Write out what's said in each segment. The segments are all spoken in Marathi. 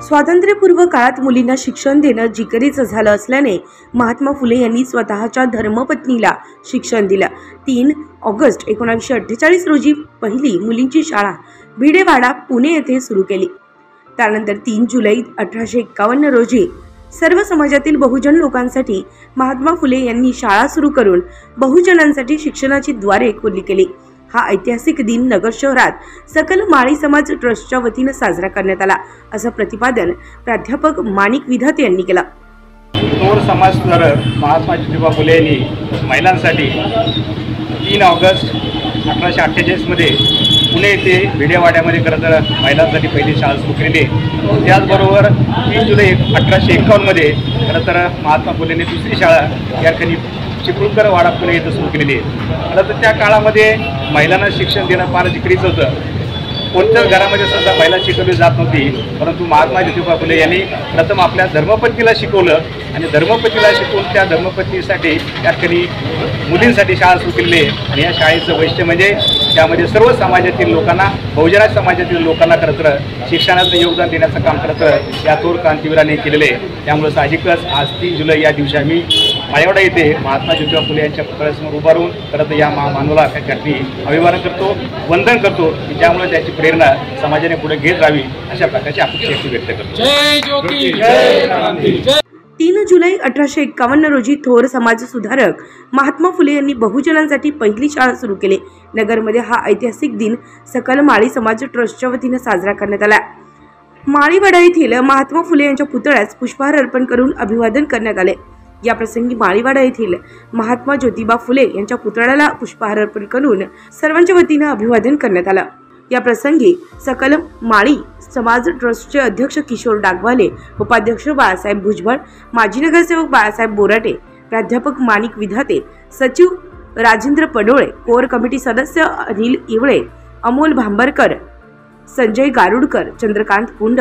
स्वातंत्र्यपूर्व काळात मुलींना शिक्षण देणं जिकरीचं झालं असल्याने महात्मा फुले यांनी स्वतःच्या धर्मपत्नीला शिक्षण दिलं। 3 ऑगस्ट 1948 रोजी पहिली मुलींची शाळा भिडेवाडा पुणे येथे सुरू केली। त्यानंतर 3 जुलै 1851 रोजी सर्व समाजातील बहुजन लोकांसाठी महात्मा फुले यांनी शाळा सुरू करून बहुजनांसाठी शिक्षणाची द्वारे खुली केली। हा ऐतिहासिक दिन नगर शहरात सकल माळी समाज ट्रस्टच्या वतीने साजरा करण्यात आला, असं प्रतिपादन प्राध्यापक माणिक विधाते यांनी केलं। थोर समाज सुधारक महात्मा ज्योतिबा फुले यांनी महिलांसाठी 3 ऑगस्ट 1848 मध्ये पुणे येथे भिडेवाड्यामध्ये खरं तर महिलांसाठी पहिली शाळा सुरू केली। त्याचबरोबर 3 जुलै 1851 मध्ये खरं तर महात्मा फुलेंनी दुसरी शाळा या ठिकाणी चिपळूणकर वाडा पुणे येथे सुरू केलेली आहे। खरं तर त्या काळामध्ये महिलांना शिक्षण देणं फार जिकरीचं होतं। कोणत्याच घरामध्ये सुद्धा महिला शिकवली जात नव्हती, परंतु महात्मा ज्योतिबा फुले यांनी प्रथम आपल्या धर्मपत्नीला शिकवलं आणि धर्मपत्नीला शिकवून त्या धर्मपत्नीसाठी त्या ठिकाणी मुलींसाठी शाळा सुरू केलेली आहे। आणि या शाळेचं वैशिष्ट्य म्हणजे त्यामध्ये सर्व समाजातील लोकांना, बहुजन समाजातील लोकांना खरं तर शिक्षणाचं योगदान देण्याचं काम खरं तर या थोर क्रांतीवीरांनी केलेलं आहे। त्यामुळे साहजिकच आज 3 जुलै या दिवशी आम्ही माळीवाडा येथे महात्मा ज्योतिबा फुले यांच्या पुतळ्यासमोर उभा राहून खरं तर या महामानवाला त्यासाठी अभिवादन करतो, वंदन करतो, की ज्यामुळे त्याची प्रेरणा समाजाने पुढे घेत राहावी अशा प्रकारची अपेक्षा व्यक्त करतो। जय ज्योती, जय क्रांती। 3 जुलै 1851 रोजी थोर समाज सुधारक महात्मा फुले यांनी बहुजनांसाठी पहिली शाळा सुरू केली। नगरमध्ये हा ऐतिहासिक दिन सकल माळी समाज ट्रस्टच्या वतीने साजरा करण्यात आला। माळीवाडा येथील महात्मा फुले यांच्या पुतळ्यास पुष्पहार अर्पण करून अभिवादन करण्यात आले। या प्रसंगी माळीवाडा येथील महात्मा ज्योतिबा फुले यांच्या पुतळ्याला पुष्पहार अर्पण करून सर्वांच्या वतीने अभिवादन करण्यात आलं। या प्रसंगी सकल माळी समाज ट्रस्टचे अध्यक्ष किशोर डागवाले, उपाध्यक्ष बाळासाहेब भुजबळ, माजी नगरसेवक बाळासाहेब बोराटे, प्राध्यापक माणिक विधाते, सचिव राजेंद्र पडोळे, कोर कमिटी सदस्य अनिल इवळे, अमोल भांबरकर, संजय गारुडकर, चंद्रकांत कुंड,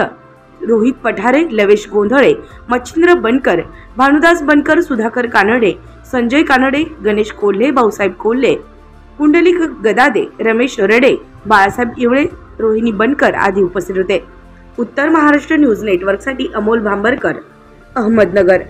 रोहित पठारे, लवेश गोंधळे, मच्छिंद्र बनकर, भानुदास बनकर, सुधाकर कानडे, संजय कानडे, गणेश कोल्हे, भाऊसाहेब कोल्हे, पुंडलिक गदादे, रमेश रडे, बाळासाहेब इवळे, रोहिणी बनकर आदी उपस्थित होते। उत्तर महाराष्ट्र न्यूज नेटवर्कसाठी अमोल भांबरकर, अहमदनगर।